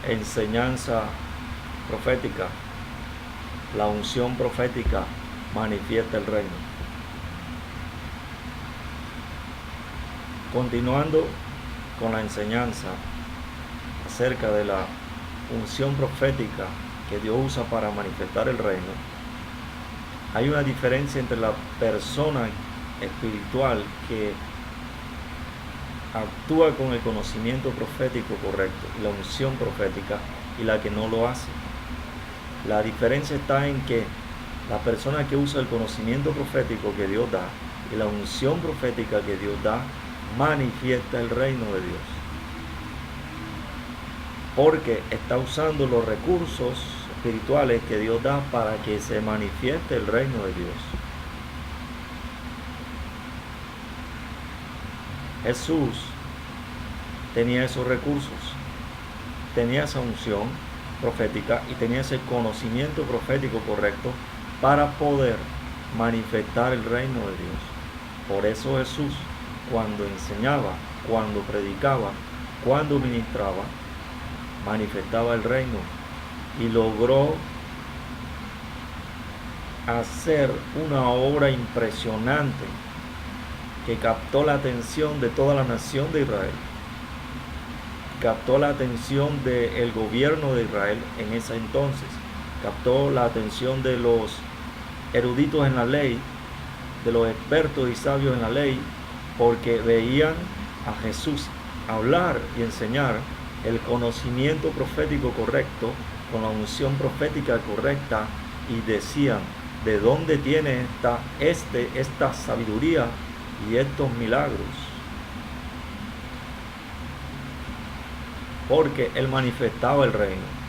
enseñanza profética, la unción profética manifiesta el reino. Continuando con la enseñanza acerca de la unción profética que Dios usa para manifestar el reino, hay una diferencia entre la persona espiritual que actúa con el conocimiento profético correcto y la unción profética y la que no lo hace. La diferencia está en que la persona que usa el conocimiento profético que Dios da y la unción profética que Dios da manifiesta el reino de Dios, porque está usando los recursos espirituales que Dios da para que se manifieste el reino de Dios. Jesús tenía esos recursos, tenía esa unción profética y tenía ese conocimiento profético correcto para poder manifestar el reino de Dios. Por eso Jesús, cuando enseñaba, cuando predicaba, cuando ministraba, manifestaba el reino y logró hacer una obra impresionante que captó la atención de toda la nación de Israel, captó la atención del gobierno de Israel en ese entonces, captó la atención de los eruditos en la ley, de los expertos y sabios en la ley, porque veían a Jesús hablar y enseñar el conocimiento profético correcto, con la unción profética correcta, y decían: ¿de dónde tiene esta sabiduría y estos milagros? Porque él manifestaba el reino.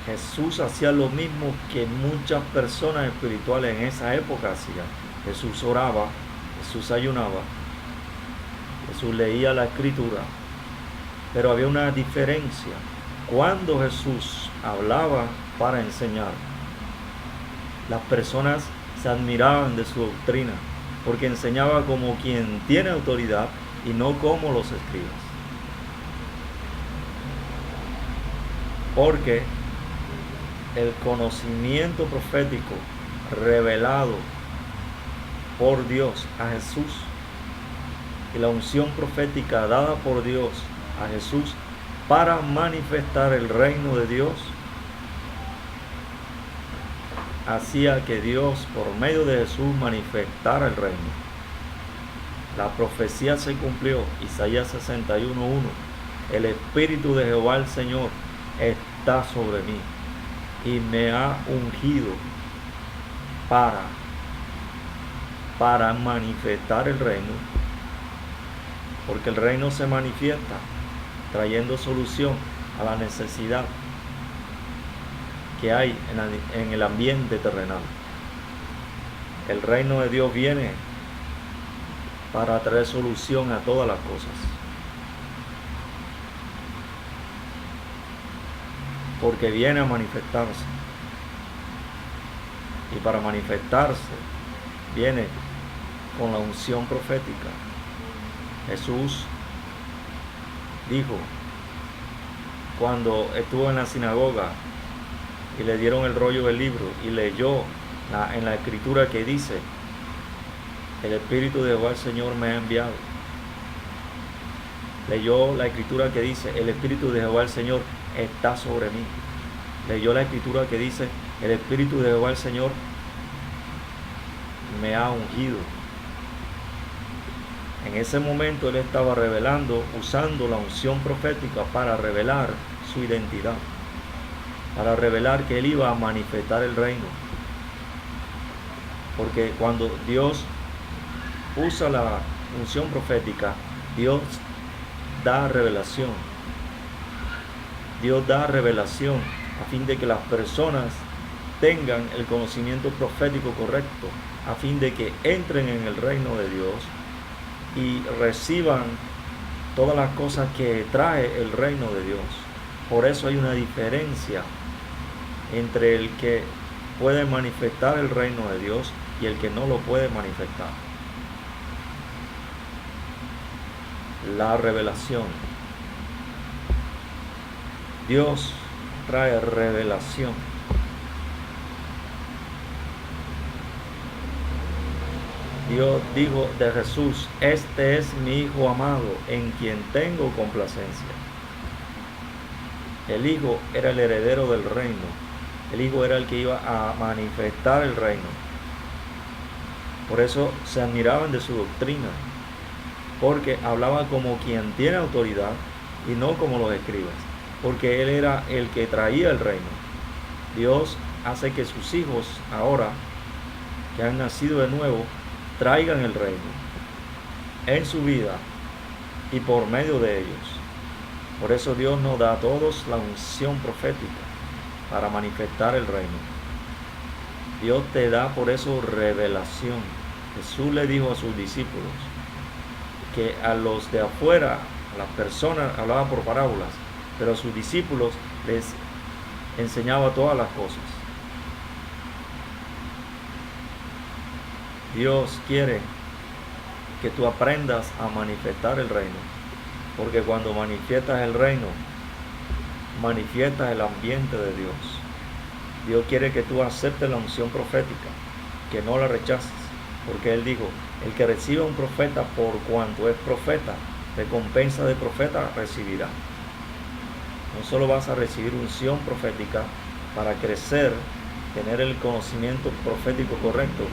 Jesús hacía lo mismo que muchas personas espirituales en esa época hacían. Jesús oraba, Jesús ayunaba, Jesús leía la escritura, pero había una diferencia. Cuando Jesús hablaba para enseñar, las personas se admiraban de su doctrina, porque enseñaba como quien tiene autoridad y no como los escribas. Porque el conocimiento profético revelado por Dios a Jesús y la unción profética dada por Dios a Jesús para manifestar el reino de Dios hacía que Dios, por medio de Jesús, manifestara el reino. La profecía se cumplió, Isaías 61:1. El Espíritu de Jehová el Señor está sobre mí y me ha ungido para manifestar el reino, porque el reino se manifiesta trayendo solución a la necesidad que hay en el ambiente terrenal. El reino de Dios viene para traer solución a todas las cosas, porque viene a manifestarse, y para manifestarse viene con la unción profética. Jesús dijo, cuando estuvo en la sinagoga y le dieron el rollo del libro y leyó en la escritura que dice: el Espíritu de Jehová el Señor me ha enviado. Leyó la escritura que dice: el Espíritu de Jehová el Señor está sobre mí. Leyó la escritura que dice: el Espíritu de Jehová el Señor me ha ungido. En ese momento él estaba revelando, usando la unción profética para revelar su identidad, para revelar que él iba a manifestar el reino. Porque cuando Dios usa la unción profética, Dios da revelación. Dios da revelación a fin de que las personas tengan el conocimiento profético correcto, a fin de que entren en el reino de Dios y reciban todas las cosas que trae el reino de Dios. Por eso hay una diferencia entre el que puede manifestar el reino de Dios y el que no lo puede manifestar. la revelación. Dios trae revelación. Dios dijo de Jesús: este es mi Hijo amado, en quien tengo complacencia. El Hijo era el heredero del reino. El Hijo era el que iba a manifestar el reino. Por eso se admiraban de su doctrina, porque hablaba como quien tiene autoridad y no como los escribas, porque Él era el que traía el reino. Dios hace que sus hijos, ahora que han nacido de nuevo, traigan el reino en su vida y por medio de ellos. Por eso Dios nos da a todos la unción profética para manifestar el reino. Dios te da por eso revelación. Jesús le dijo a sus discípulos que a los de afuera, a las personas, hablaba por parábolas, pero a sus discípulos les enseñaba todas las cosas. Dios quiere que tú aprendas a manifestar el reino, porque cuando manifiestas el reino, manifiestas el ambiente de Dios. Dios quiere que tú aceptes la unción profética, que no la rechaces, porque Él dijo: el que reciba un profeta por cuanto es profeta, recompensa de profeta recibirá. No solo vas a recibir unción profética para crecer, tener el conocimiento profético correcto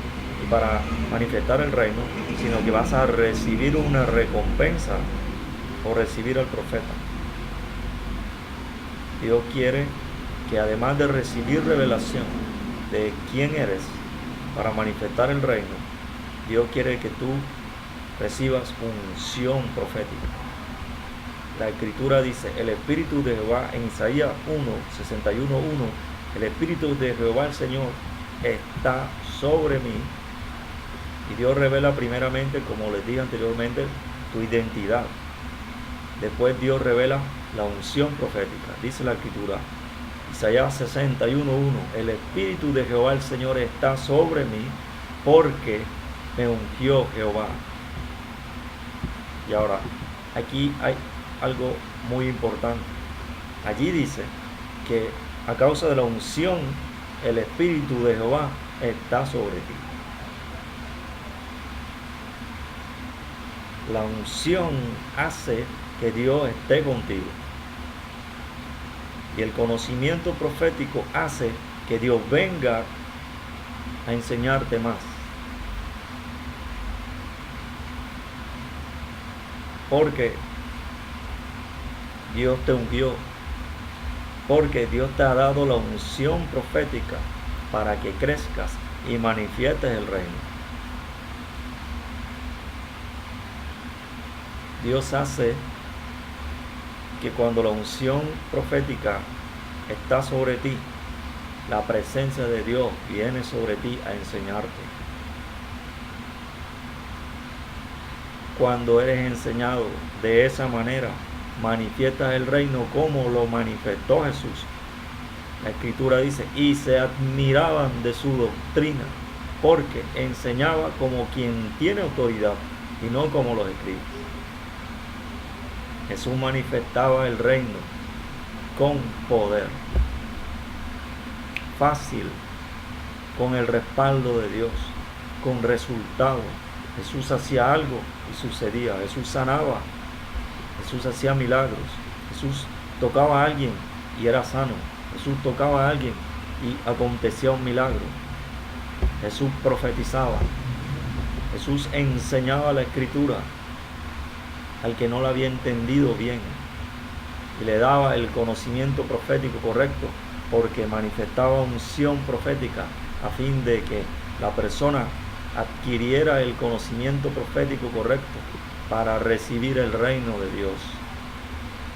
y para manifestar el reino, sino que vas a recibir una recompensa por recibir al profeta. Dios quiere que además de recibir revelación de quién eres para manifestar el reino, Dios quiere que tú recibas unción profética. La Escritura dice: el Espíritu de Jehová, en Isaías 61:1, el Espíritu de Jehová el Señor está sobre mí. Y Dios revela primeramente, como les dije anteriormente, tu identidad. Después Dios revela la unción profética. Dice la Escritura, Isaías 61:1, el Espíritu de Jehová el Señor está sobre mí, porque me ungió Jehová. Y ahora, aquí hay algo muy importante. Allí dice que a causa de la unción, el Espíritu de Jehová está sobre ti. La unción hace que Dios esté contigo. Y el conocimiento profético hace que Dios venga a enseñarte más. Porque Dios te ungió. Porque Dios te ha dado la unción profética para que crezcas y manifiestes el reino. Dios hace que cuando la unción profética está sobre ti, la presencia de Dios viene sobre ti a enseñarte. Cuando eres enseñado de esa manera, manifiestas el reino como lo manifestó Jesús. La Escritura dice: y se admiraban de su doctrina, porque enseñaba como quien tiene autoridad y no como los escribas. Jesús manifestaba el reino con poder, fácil, con el respaldo de Dios, con resultado. Jesús hacía algo y sucedía. Jesús sanaba. Jesús hacía milagros. Jesús tocaba a alguien y era sano. Jesús tocaba a alguien y acontecía un milagro. Jesús profetizaba. Jesús enseñaba la Escritura al que no la había entendido bien, y le daba el conocimiento profético correcto, porque manifestaba unción profética a fin de que la persona adquiriera el conocimiento profético correcto para recibir el reino de Dios.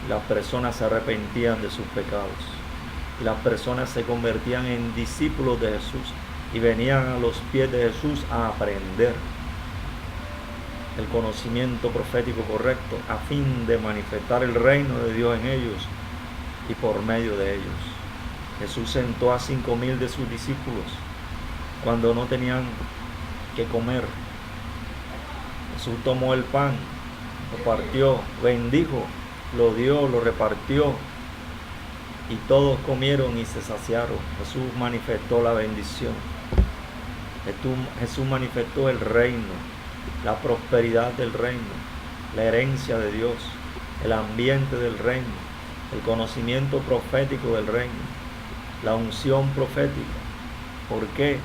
Las personas se arrepentían de sus pecados, y las personas se convertían en discípulos de Jesús y venían a los pies de Jesús a aprender el conocimiento profético correcto a fin de manifestar el reino de Dios en ellos y por medio de ellos. Jesús sentó a 5,000 de sus discípulos cuando no tenían que comer. Jesús tomó el pan, lo partió, bendijo, lo dio, lo repartió, y todos comieron y se saciaron. Jesús manifestó la bendición. Jesús manifestó el reino, la prosperidad del reino, la herencia de Dios, el ambiente del reino, el conocimiento profético del reino, la unción profética. ¿Por qué?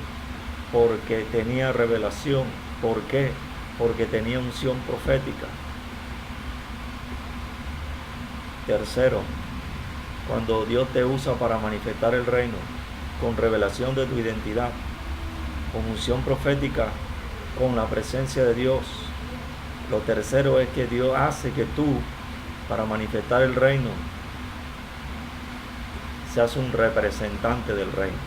Porque tenía revelación. ¿Por qué? Porque tenía unción profética. Tercero, cuando Dios te usa para manifestar el reino, con revelación de tu identidad, con unción profética, con la presencia de Dios. Lo tercero es que Dios hace que tú, para manifestar el reino, seas un representante del reino.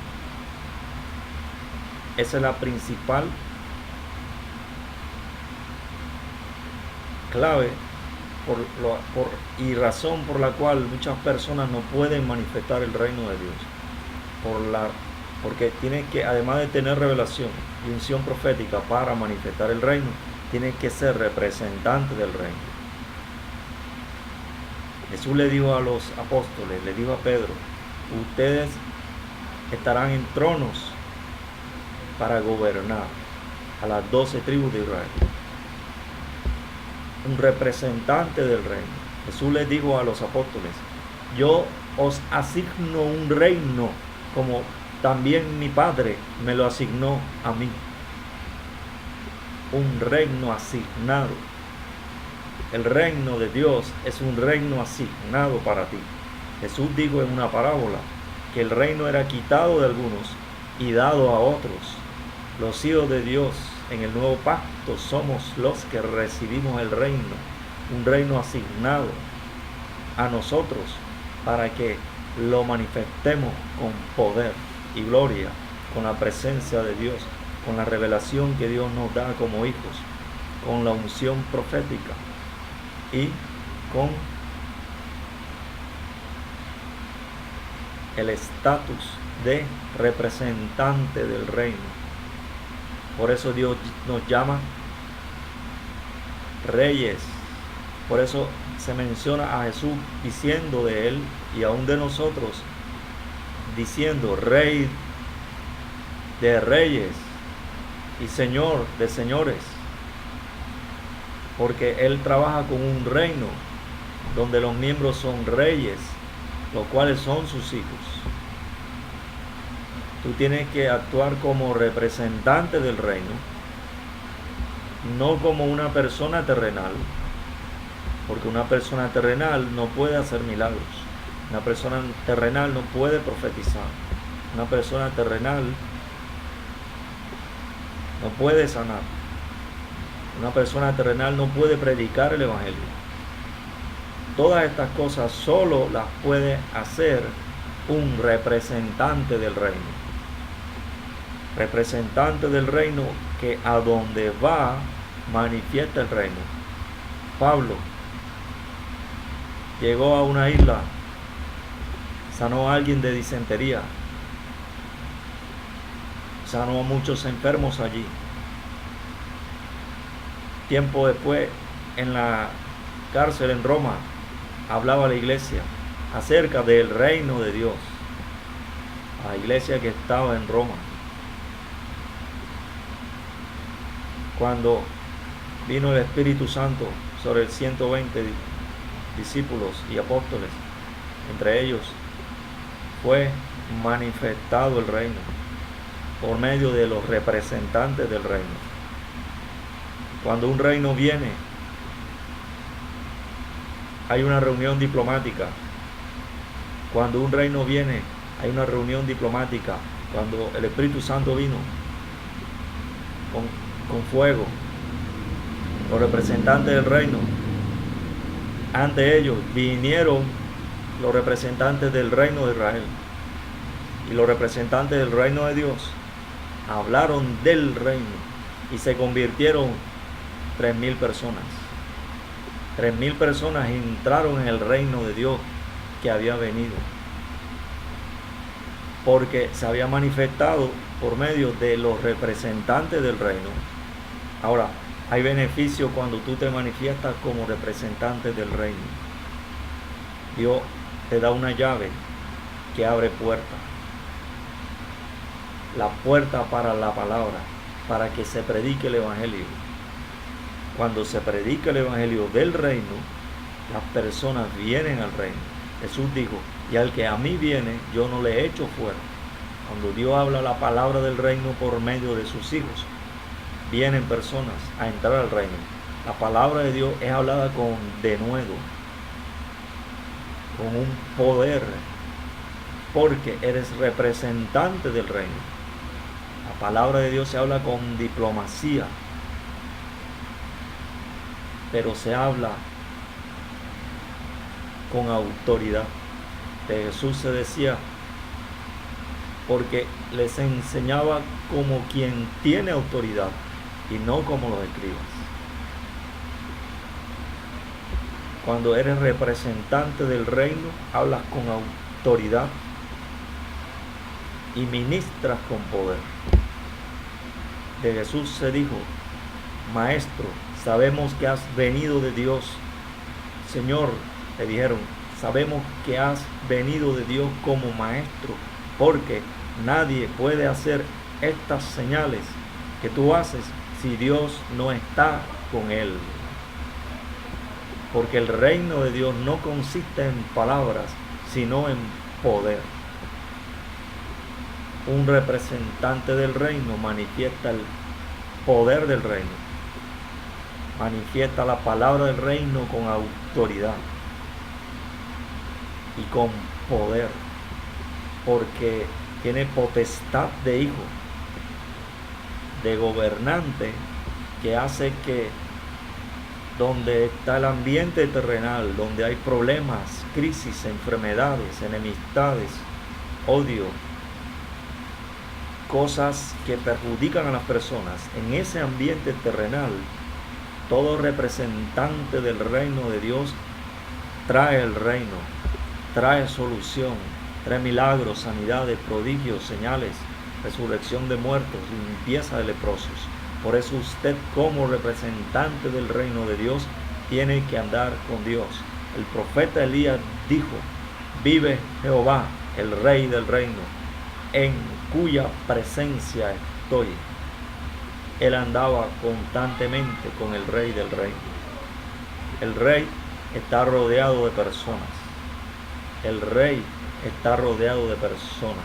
Esa es la principal clave y razón por la cual muchas personas no pueden manifestar el reino de Dios. Porque tienes que, además de tener revelación y unción profética para manifestar el reino, tienes que ser representante del reino. Jesús le dijo a los apóstoles, le dijo a Pedro: ustedes estarán en tronos para gobernar a las 12 tribus de Israel. Un representante del reino. Jesús les dijo a los apóstoles: yo os asigno un reino como también mi Padre me lo asignó a mí. Un reino asignado. El reino de Dios es un reino asignado para ti. Jesús dijo en una parábola que el reino era quitado de algunos y dado a otros. Los hijos de Dios en el nuevo pacto somos los que recibimos el reino, un reino asignado a nosotros para que lo manifestemos con poder y gloria, con la presencia de Dios, con la revelación que Dios nos da como hijos, con la unción profética y con el estatus de representante del reino. Por eso Dios nos llama reyes. Por eso se menciona a Jesús diciendo de él y aún de nosotros, diciendo Rey de reyes y Señor de señores. Porque Él trabaja con un reino donde los miembros son reyes, los cuales son sus hijos. Tú tienes que actuar como representante del reino, no como una persona terrenal, porque una persona terrenal no puede hacer milagros. Una persona terrenal no puede profetizar. Una persona terrenal no puede sanar. Una persona terrenal no puede predicar el evangelio. Todas estas cosas solo las puede hacer un representante del reino. Representante del reino que a donde va manifiesta el reino. Pablo llegó a una isla, sanó a alguien de disentería, sanó a muchos enfermos allí. Tiempo después, en la cárcel en Roma, hablaba a la iglesia acerca del reino de Dios, a la iglesia que estaba en Roma. Cuando vino el Espíritu Santo sobre 120 discípulos y apóstoles, entre ellos fue manifestado el reino por medio de los representantes del reino. Cuando un reino viene, hay una reunión diplomática. Cuando un reino viene, hay una reunión diplomática. Cuando el Espíritu Santo vino con fuego, los representantes del reino, ante ellos vinieron los representantes del reino de Israel, y los representantes del reino de Dios hablaron del reino y se convirtieron 3,000 personas. 3,000 personas entraron en el reino de Dios que había venido, porque se había manifestado por medio de los representantes del reino. Ahora, Hay beneficio cuando tú te manifiestas como representante del reino. Dios te da una llave que abre puertas. La puerta para la palabra, para que se predique el evangelio. Cuando se predica el evangelio del reino, las personas vienen al reino. Jesús dijo, y al que a mí viene, yo no le echo fuera. Cuando Dios habla la palabra del reino por medio de sus hijos, vienen personas a entrar al reino. La palabra de Dios es hablada con denuedo, con un poder, porque eres representante del reino. La palabra de Dios se habla con diplomacia, pero se habla con autoridad. De Jesús se decía, porque les enseñaba como quien tiene autoridad y no como los escribas. Cuando eres representante del reino, hablas con autoridad y ministras con poder. De Jesús se dijo, Maestro, sabemos que has venido de Dios. Señor, le dijeron, sabemos que has venido de Dios como maestro, porque nadie puede hacer estas señales que tú haces si Dios no está con él. Porque el reino de Dios no consiste en palabras, sino en poder. Un representante del reino manifiesta el poder del reino, manifiesta la palabra del reino con autoridad y con poder, porque tiene potestad de hijo, de gobernante, que hace que donde está el ambiente terrenal, donde hay problemas, crisis, enfermedades, enemistades, odio, cosas que perjudican a las personas, en ese ambiente terrenal, todo representante del reino de Dios trae el reino, trae solución, trae milagros, sanidades, prodigios, señales, resurrección de muertos, limpieza de leprosos. Por eso usted, como representante del reino de Dios, tiene que andar con Dios. El profeta Elías dijo, vive Jehová, el rey del reino, en cuya presencia estoy. Él andaba constantemente con el rey del reino. El rey está rodeado de personas. El rey está rodeado de personas.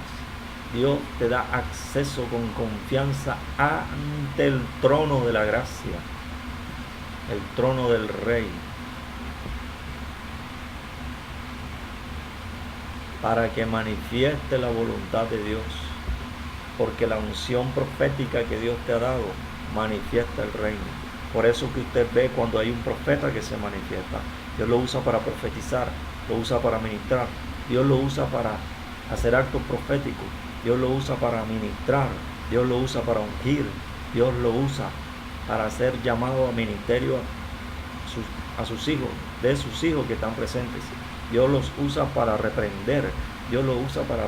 Dios te da acceso con confianza ante el trono de la gracia, el trono del rey, para que manifieste la voluntad de Dios, porque la unción profética que Dios te ha dado manifiesta el reino. Por eso que usted ve cuando hay un profeta que se manifiesta, Dios lo usa para profetizar, lo usa para ministrar, Dios lo usa para hacer actos proféticos, Dios lo usa para ministrar, Dios lo usa para ungir, Dios lo usa para hacer llamado a ministerio a sus hijos, de sus hijos que están presentes. Dios los usa para reprender, Dios lo usa para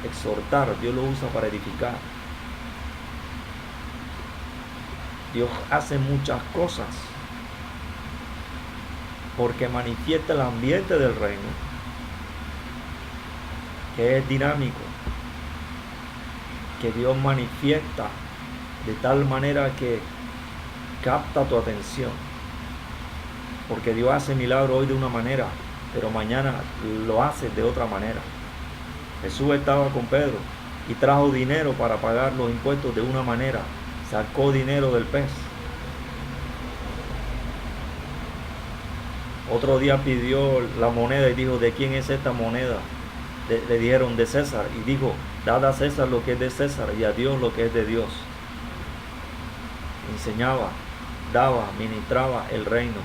exhortar, Dios lo usa para edificar. Dios hace muchas cosas porque manifiesta el ambiente del reino, que es dinámico, que Dios manifiesta de tal manera que capta tu atención, porque Dios hace milagro hoy de una manera, pero mañana lo hace de otra manera. Jesús estaba con Pedro y trajo dinero para pagar los impuestos de una manera, sacó dinero del pez. Otro día pidió la moneda y dijo, ¿de quién es esta moneda? Le dijeron, de César, y dijo, dad a César lo que es de César y a Dios lo que es de Dios. Enseñaba, daba, ministraba el reino,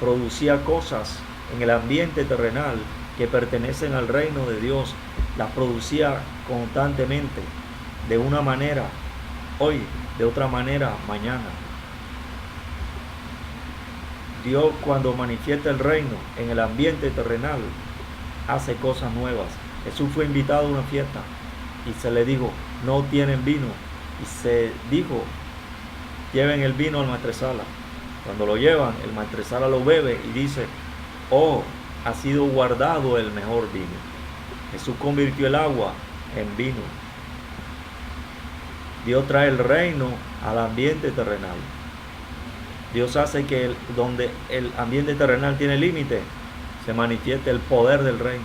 producía cosas en el ambiente terrenal que pertenecen al reino de Dios, las producía constantemente, de una manera hoy, de otra manera mañana. Dios, cuando manifiesta el reino en el ambiente terrenal, hace cosas nuevas. Jesús fue invitado a una fiesta y se le dijo, no tienen vino. Y se dijo, lleven el vino al maestresala. Cuando lo llevan, el maestresala lo bebe y dice, oh, ha sido guardado el mejor vino. Jesús convirtió el agua en vino. Dios trae el reino al ambiente terrenal. Dios hace que donde el ambiente terrenal tiene límite, se manifieste el poder del reino,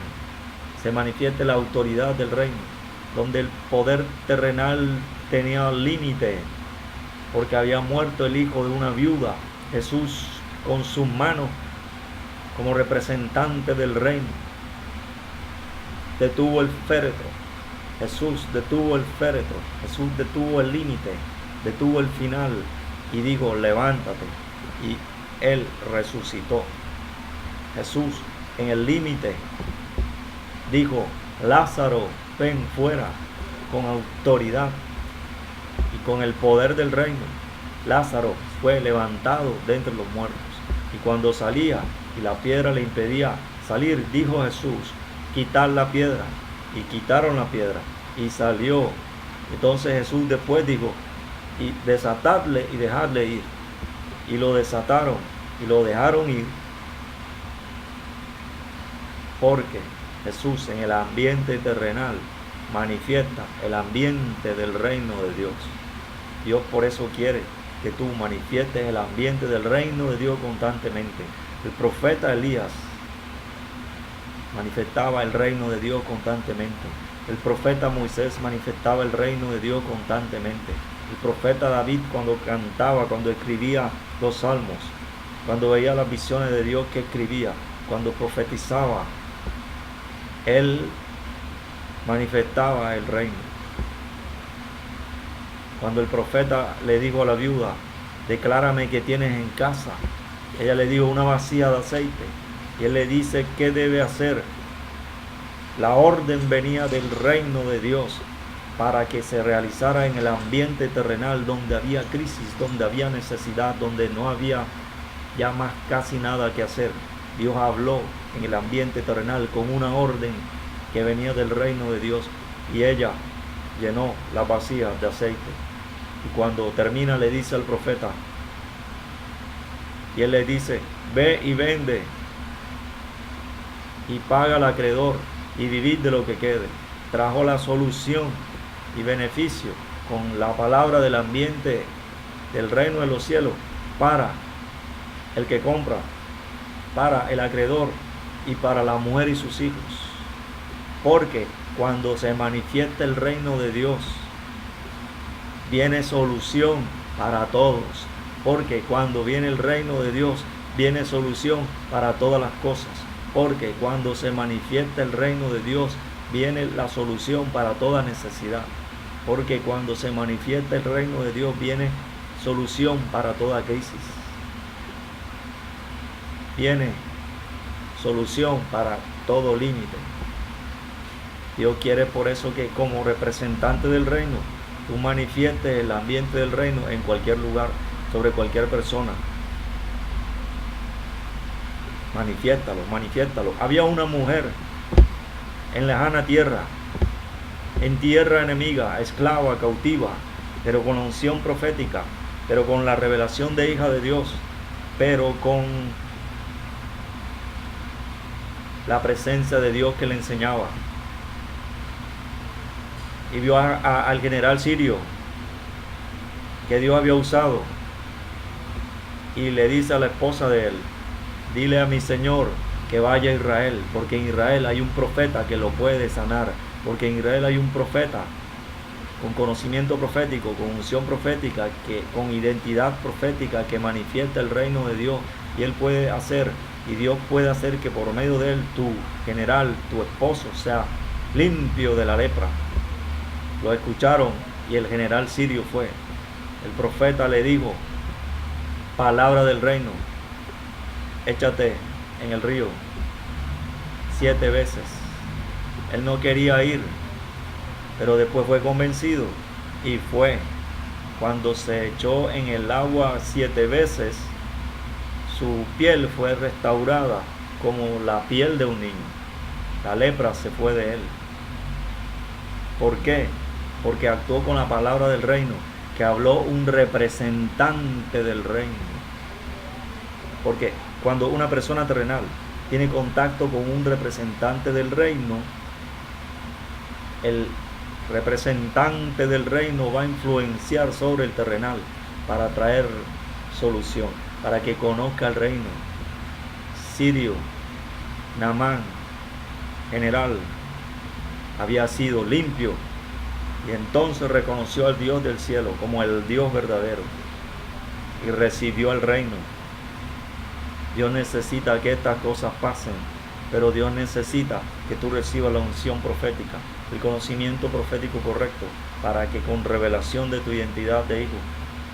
se manifieste la autoridad del reino. Donde el poder terrenal tenía límite, porque había muerto el hijo de una viuda, Jesús con sus manos como representante del reino detuvo el féretro. Jesús detuvo el féretro, Jesús detuvo el límite, detuvo el final y dijo, levántate. Y él resucitó. Jesús en el límite dijo, Lázaro, ven fuera, con autoridad y con el poder del reino. Lázaro fue levantado de entre los muertos. Y cuando salía y la piedra le impedía salir, dijo Jesús, quitar la piedra. Y quitaron la piedra y salió. Entonces Jesús después dijo, y desatadle y dejarle ir. Y lo desataron y lo dejaron ir. Porque Jesús en el ambiente terrenal manifiesta el ambiente del reino de Dios. Dios por eso quiere que tú manifiestes el ambiente del reino de Dios constantemente. El profeta Elías manifestaba el reino de Dios constantemente. El profeta Moisés manifestaba el reino de Dios constantemente. El profeta David cuando cantaba, cuando escribía los salmos, cuando veía las visiones de Dios que escribía, cuando profetizaba, él manifestaba el reino. Cuando el profeta le dijo a la viuda, declárame qué tienes en casa, ella le dijo una vasija de aceite y él le dice qué debe hacer. La orden venía del reino de Dios para que se realizara en el ambiente terrenal donde había crisis, donde había necesidad, donde no había ya más casi nada que hacer. Dios habló en el ambiente terrenal con una orden que venía del reino de Dios y ella llenó la vasija de aceite. Y cuando termina le dice al profeta, y él le dice, ve y vende y paga al acreedor y vivid de lo que quede. Trajo la solución y beneficio con la palabra del ambiente del reino de los cielos para el que compra, para el acreedor y para la mujer y sus hijos. Porque cuando se manifiesta el reino de Dios, viene solución para todos. Porque cuando viene el reino de Dios, viene solución para todas las cosas. Porque cuando se manifiesta el reino de Dios, viene la solución para toda necesidad. Porque cuando se manifiesta el reino de Dios, viene solución para toda crisis. Viene solución para todo límite. Dios quiere por eso que como representante del reino, tú manifiestes el ambiente del reino en cualquier lugar, sobre cualquier persona. Manifiéstalo, manifiéstalo. Había una mujer en lejana tierra, en tierra enemiga, esclava, cautiva, pero con la unción profética, pero con la revelación de hija de Dios, pero con la presencia de Dios que le enseñaba. Y vio al general sirio que Dios había usado y le dice a la esposa de él, dile a mi señor que vaya a Israel, porque en Israel hay un profeta que lo puede sanar, porque en Israel hay un profeta con conocimiento profético, con unción profética, con identidad profética que manifiesta el reino de Dios, y él puede hacer, y Dios puede hacer que por medio de él tu general, tu esposo sea limpio de la lepra. Lo escucharon y el general sirio fue. El profeta le dijo, palabra del reino, échate en el río 7 veces. Él no quería ir, pero después fue convencido y fue. Cuando se echó en el agua 7 veces, su piel fue restaurada como la piel de un niño. La lepra se fue de él. ¿Por qué? Porque actuó con la palabra del reino, que habló un representante del reino. Porque cuando una persona terrenal tiene contacto con un representante del reino, el representante del reino va a influenciar sobre el terrenal para traer solución, para que conozca el reino. Sirio, Naamán, general, había sido limpio y entonces reconoció al Dios del cielo como el Dios verdadero y recibió el reino. Dios necesita que estas cosas pasen, pero Dios necesita que tú recibas la unción profética, el conocimiento profético correcto, para que con revelación de tu identidad de hijo,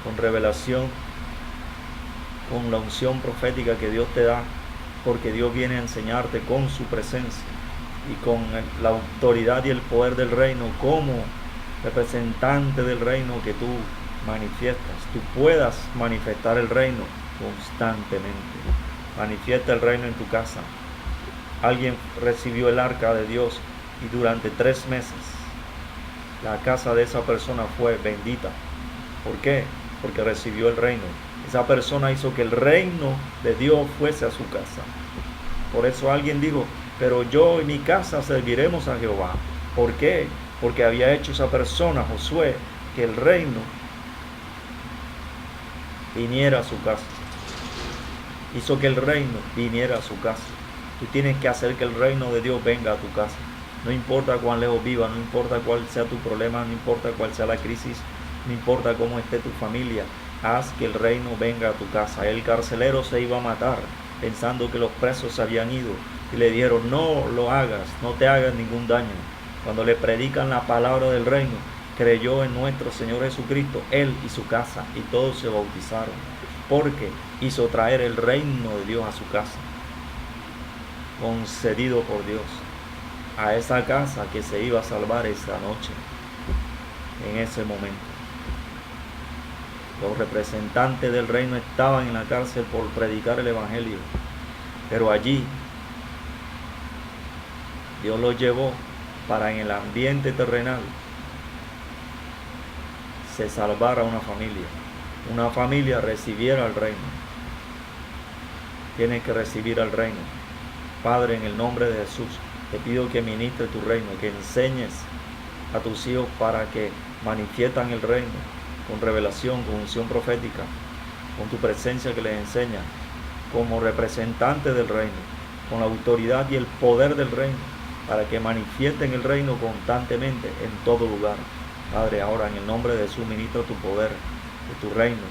con revelación, con la unción profética que Dios te da, porque Dios viene a enseñarte con su presencia y con la autoridad y el poder del reino, como representante del reino que tú manifiestas, tú puedas manifestar el reino constantemente. Manifiesta el reino en tu casa. Alguien recibió el arca de Dios y durante 3 meses la casa de esa persona fue bendita. ¿Por qué? Porque recibió el reino. Esa persona hizo que el reino de Dios fuese a su casa. Por eso alguien dijo, pero yo y mi casa serviremos a Jehová. ¿Por qué? Porque había hecho esa persona, Josué, que el reino viniera a su casa. Hizo que el reino viniera a su casa. Tú tienes que hacer que el reino de Dios venga a tu casa. No importa cuán lejos viva, no importa cuál sea tu problema, no importa cuál sea la crisis, no importa cómo esté tu familia, haz que el reino venga a tu casa. El carcelero se iba a matar pensando que los presos se habían ido y le dijeron, no lo hagas, no te hagas ningún daño. Cuando le predican la palabra del reino, creyó en nuestro Señor Jesucristo, él y su casa, y todos se bautizaron, porque hizo traer el reino de Dios a su casa, concedido por Dios, a esa casa que se iba a salvar esa noche, en ese momento. Los representantes del reino estaban en la cárcel por predicar el evangelio, pero allí Dios los llevó para en el ambiente terrenal se salvara una familia recibiera el reino. Tienes que recibir el reino. Padre, en el nombre de Jesús, te pido que ministre tu reino, que enseñes a tus hijos para que manifiestan el reino con revelación, con unción profética, con tu presencia que les enseña, como representante del reino, con la autoridad y el poder del reino, para que manifiesten el reino constantemente en todo lugar. Padre, ahora en el nombre de Jesús, ministra tu poder, de tu reino,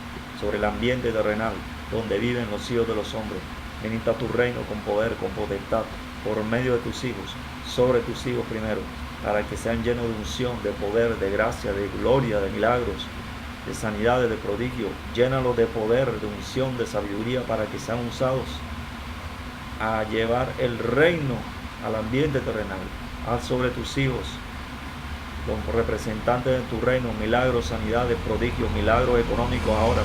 sobre el ambiente terrenal, donde viven los hijos de los hombres. Ministra tu reino con poder, con potestad, por medio de tus hijos, sobre tus hijos primero, para que sean llenos de unción, de poder, de gracia, de gloria, de milagros, de sanidades, de prodigio. Llénalos de poder, de unción, de sabiduría, para que sean usados a llevar el reino al ambiente terrenal. Haz sobre tus hijos, los representantes de tu reino, milagros, sanidades, prodigios, milagros económicos ahora,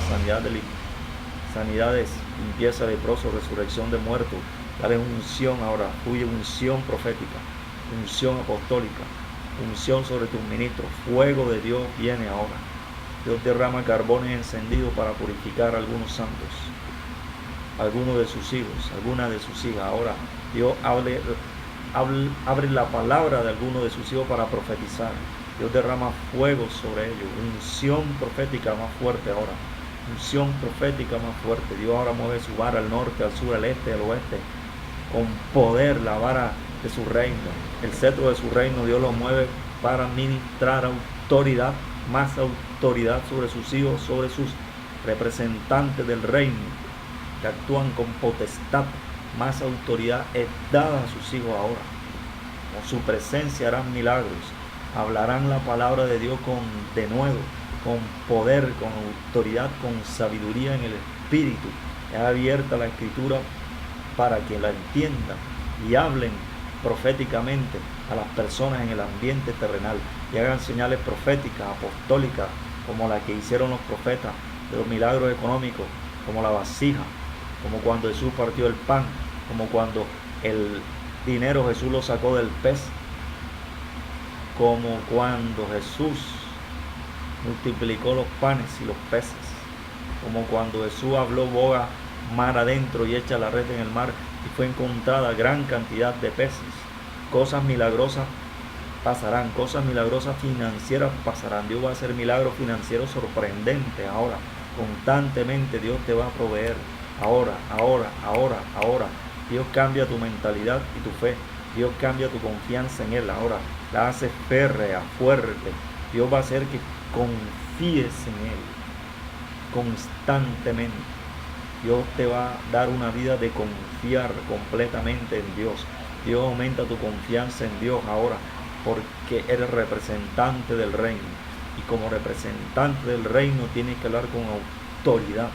sanidades, limpieza de leprosos, resurrección de muertos. Dale unción ahora, tuya unción profética, unción apostólica, unción sobre tus ministros. Fuego de Dios viene ahora. Dios derrama carbones encendidos para purificar a algunos santos, algunos de sus hijos, algunas de sus hijas. Ahora Dios abre la palabra de algunos de sus hijos para profetizar. Dios derrama fuego sobre ellos, unción profética más fuerte ahora, unción profética más fuerte. Dios ahora mueve su vara al norte, al sur, al este, al oeste, con poder, la vara de su reino, el cetro de su reino. Dios lo mueve para ministrar autoridad, más autoridad sobre sus hijos, sobre sus representantes del reino, que actúan con potestad. Más autoridad es dada a sus hijos ahora. Con su presencia harán milagros, hablarán la palabra de Dios con denuedo, con poder, con autoridad, con sabiduría en el Espíritu. Es abierta la Escritura para que la entiendan y hablen proféticamente a las personas en el ambiente terrenal y hagan señales proféticas, apostólicas, como las que hicieron los profetas, de los milagros económicos, como la vasija, como cuando Jesús partió el pan, como cuando el dinero Jesús lo sacó del pez, como cuando Jesús multiplicó los panes y los peces, como cuando Jesús habló boga mar adentro y echa la red en el mar y fue encontrada gran cantidad de peces. Cosas milagrosas pasarán, cosas milagrosas financieras pasarán. Dios va a hacer milagros financieros sorprendentes ahora. Constantemente Dios te va a proveer. Ahora. Dios cambia tu mentalidad y tu fe. Dios cambia tu confianza en Él. Ahora la hace férrea, fuerte. Dios va a hacer que confíes en Él constantemente. Dios te va a dar una vida de confiar completamente en Dios. Dios aumenta tu confianza en Dios ahora, porque eres representante del reino. Y como representante del reino tienes que hablar con autoridad,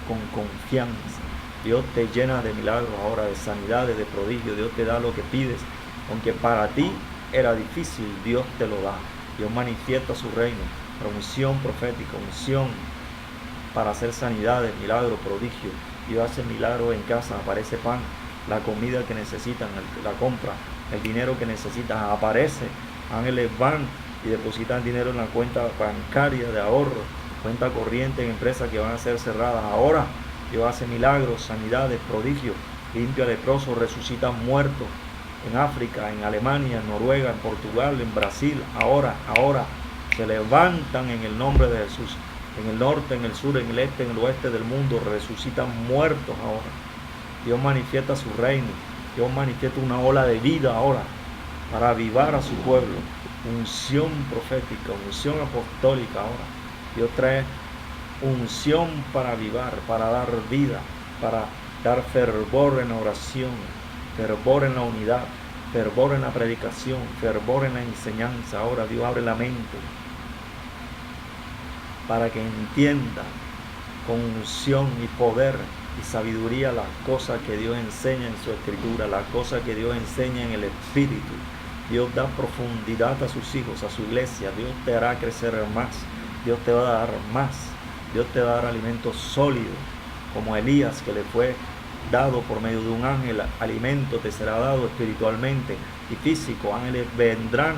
con confianza. Dios te llena de milagros ahora, de sanidades, de prodigios. Dios te da lo que pides. Aunque para ti era difícil, Dios te lo da. Dios manifiesta su reino. Unción profética, unción para hacer sanidades, milagros, prodigios. Dios hace milagros en casa, aparece pan, la comida que necesitan, la compra, el dinero que necesitan, aparece. Ángeles van y depositan dinero en la cuenta bancaria de ahorro, cuenta corriente en empresas que van a ser cerradas. Ahora Dios hace milagros, sanidades, prodigios, limpia leprosos, resucita muertos en África, en Alemania, en Noruega, en Portugal, en Brasil. Ahora se levantan en el nombre de Jesús. En el norte, en el sur, en el este, en el oeste del mundo, resucitan muertos ahora. Dios manifiesta su reino. Dios manifiesta una ola de vida ahora para avivar a su pueblo. Unción profética, unción apostólica ahora. Dios trae unción para avivar, para dar vida, para dar fervor en la oración, fervor en la unidad, fervor en la predicación, fervor en la enseñanza. Ahora Dios abre la mente para que entienda con unción y poder y sabiduría las cosas que Dios enseña en su escritura, las cosas que Dios enseña en el Espíritu. Dios da profundidad a sus hijos, a su iglesia. Dios te hará crecer más. Dios te va a dar más. Dios te va a dar alimento sólido, como a Elías, que le fue dado por medio de un ángel. Alimento te será dado espiritualmente y físico. Ángeles vendrán,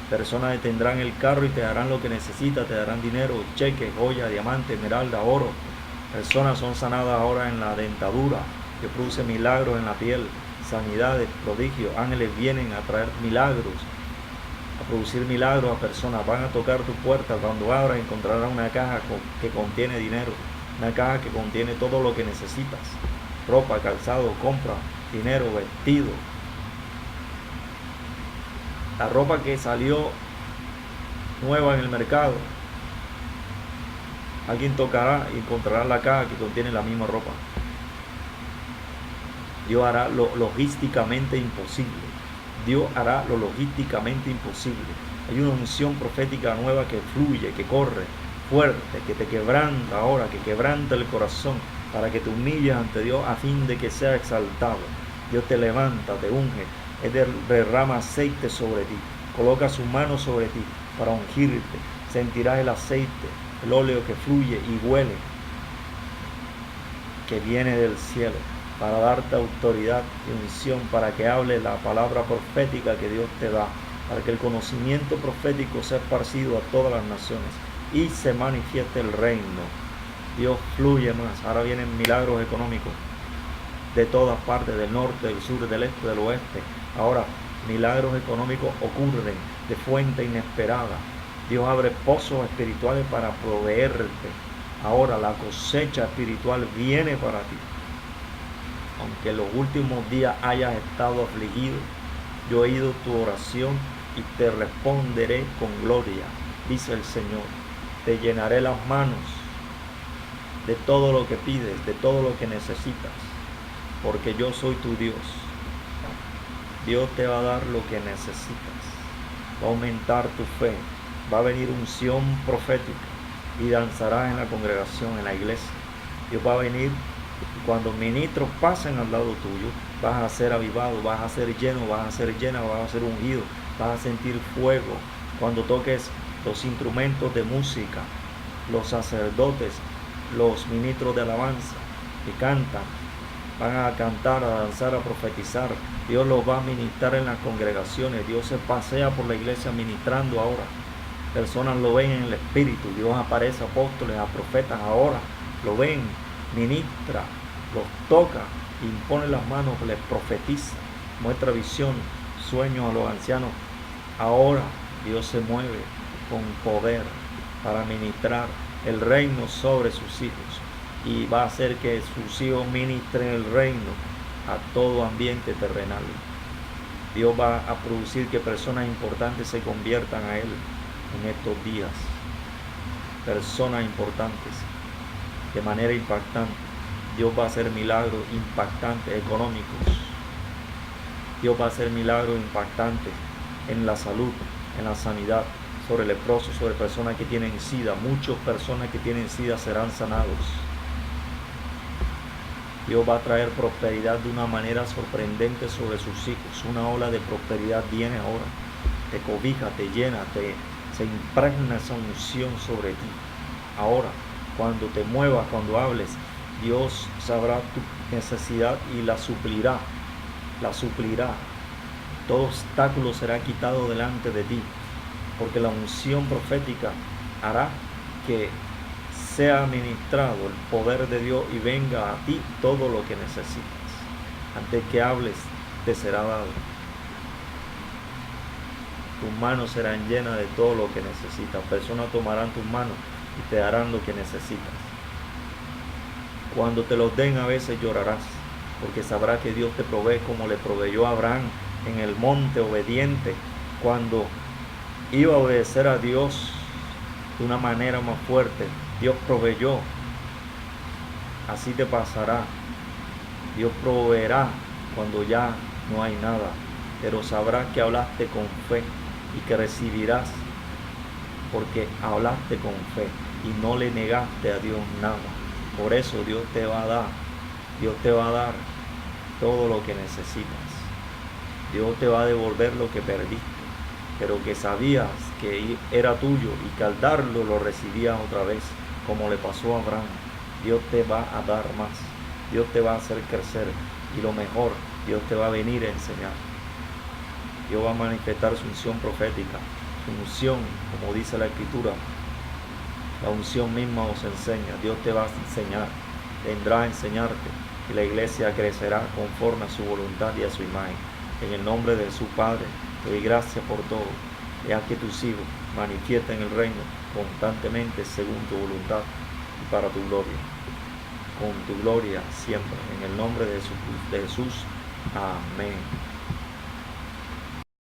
personas detendrán el carro y te darán lo que necesitas, te darán dinero, cheques, joyas, diamantes, esmeralda, oro. Personas son sanadas ahora en la dentadura, que produce milagros en la piel, sanidades, prodigios. Ángeles vienen a traer milagros, a producir milagros a personas. Van a tocar tu puerta. Cuando abras encontrarás una caja que contiene dinero, una caja que contiene todo lo que necesitas: ropa, calzado, compra, dinero, vestido. La ropa que salió nueva en el mercado, alguien tocará y encontrará la caja que contiene la misma ropa. Dios hará lo logísticamente imposible. Dios hará lo logísticamente imposible. Hay una unción profética nueva que fluye, que corre fuerte, que te quebranta ahora, que quebranta el corazón, para que te humilles ante Dios a fin de que sea exaltado. Dios te levanta, te unge. Él derrama aceite sobre ti, coloca su mano sobre ti para ungirte. Sentirás el aceite, el óleo que fluye y huele, que viene del cielo, para darte autoridad y unción, para que hable la palabra profética que Dios te da, para que el conocimiento profético sea esparcido a todas las naciones y se manifieste el reino. Dios fluye más. Ahora vienen milagros económicos de todas partes, del norte, del sur, del este, del oeste. Ahora milagros económicos ocurren de fuente inesperada. Dios abre pozos espirituales para proveerte. Ahora la cosecha espiritual viene para ti. Aunque en los últimos días hayas estado afligido, yo he oído tu oración y te responderé con gloria, dice el Señor. Te llenaré las manos de todo lo que pides, de todo lo que necesitas, porque yo soy tu Dios. Dios te va a dar lo que necesitas. Va a aumentar tu fe. Va a venir unción profética y danzarás en la congregación, en la iglesia. Dios va a venir y cuando ministros pasen al lado tuyo, vas a ser avivado, vas a ser lleno, vas a ser llena, vas a ser ungido, vas a sentir fuego. Cuando toques los instrumentos de música, los sacerdotes, los ministros de alabanza que cantan, van a cantar, a danzar, a profetizar. Dios los va a ministrar en las congregaciones. Dios se pasea por la iglesia ministrando ahora. Personas lo ven en el Espíritu. Dios aparece a apóstoles, a profetas ahora. Lo ven, ministra, los toca, impone las manos, les profetiza, muestra visión, sueños a los ancianos. Ahora Dios se mueve con poder para ministrar el reino sobre sus hijos y va a hacer que sus hijos ministren el reino a todo ambiente terrenal. Dios va a producir que personas importantes se conviertan a Él en estos días. Personas importantes de manera impactante. Dios va a hacer milagros impactantes económicos. Dios va a hacer milagros impactantes en la salud, en la sanidad, sobre leprosos, sobre personas que tienen SIDA. Muchas personas que tienen SIDA serán sanados. Dios va a traer prosperidad de una manera sorprendente sobre sus hijos. Una ola de prosperidad viene ahora. Te cobija, te llena, se impregna esa unción sobre ti. Ahora, cuando te muevas, cuando hables, Dios sabrá tu necesidad y la suplirá. La suplirá. Todo obstáculo será quitado delante de ti, porque la unción profética hará que sea administrado el poder de Dios y venga a ti todo lo que necesitas. Antes que hables, te será dado. Tus manos serán llenas de todo lo que necesitas. Personas tomarán tus manos y te darán lo que necesitas. Cuando te los den, a veces llorarás, porque sabrás que Dios te provee como le proveyó a Abraham en el monte obediente, cuando iba a obedecer a Dios de una manera más fuerte. Dios proveyó. Así te pasará. Dios proveerá cuando ya no hay nada, pero sabrás que hablaste con fe y que recibirás, porque hablaste con fe y no le negaste a Dios nada. Por eso Dios te va a dar. Dios te va a dar todo lo que necesitas. Dios te va a devolver lo que perdiste, pero que sabías que era tuyo y que al darlo lo recibías otra vez, como le pasó a Abraham. Dios te va a dar más. Dios te va a hacer crecer y lo mejor, Dios te va a venir a enseñar. Dios va a manifestar su unción profética, su unción, como dice la Escritura. La unción misma os enseña. Dios te va a enseñar, vendrá a enseñarte y la iglesia crecerá conforme a su voluntad y a su imagen. En el nombre de su Padre, te doy gracias por todo. Y haz que tus hijos manifiesten el reino constantemente según tu voluntad y para tu gloria. Con tu gloria siempre. En el nombre de Jesús. Amén.